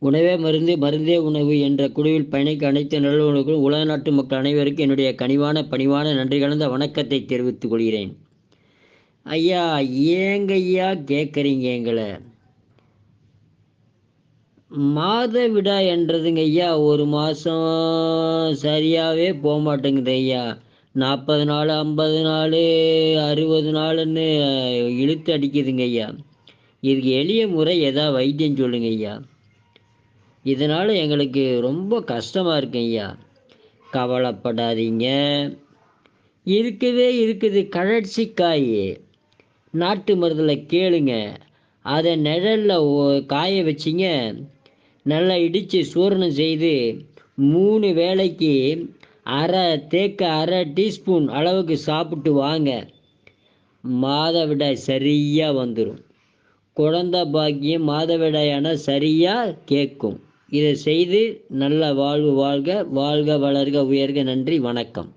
உணவே மருந்து மருந்தே உணவு என்ற குழுவில் பயணிக்க அனைத்து நல்லுணவுகளும் உலக நாட்டு மக்கள் அனைவருக்கும் என்னுடைய கனிவான பணிவான நன்றி கலந்த வணக்கத்தை தெரிவித்துக் கொள்கிறேன். ஐயா, ஏங்க ஐயா கேட்குறீங்க எங்களை? மாதவிடாய் என்றதுங்க ஐயா, ஒரு மாதம் சரியாகவே போக மாட்டேங்குது ஐயா. 40 நாள், 50 நாள், 60 நாளுன்னு இழுத்து அடிக்குதுங்க ஐயா. இதுக்கு எளிய முறை ஏதாவது வைத்தியம் சொல்லுங்க ஐயா. இதனால் எங்களுக்கு ரொம்ப கஷ்டமாக இருக்கு ஐயா. கவலைப்படாதீங்க, இருக்குது கழற்சிக்காய். நாட்டு மருந்தில் கேளுங்க. அதை நிழலில் காய வச்சிங்க, நல்லா இடித்து சூரணம் செய்து 3 வேளைக்கு அரை டீஸ்பூன் அளவுக்கு சாப்பிட்டு வாங்க. மாதவிடாய் சரியாக வந்துடும். குழந்தை பாக்கியம் மாதவிடாயான சரியாக கேட்கும். இதை செய்து நல்ல வாழ்வு வாழ்க, வாழ்க வளர்க உயர்க. நன்றி, வணக்கம்.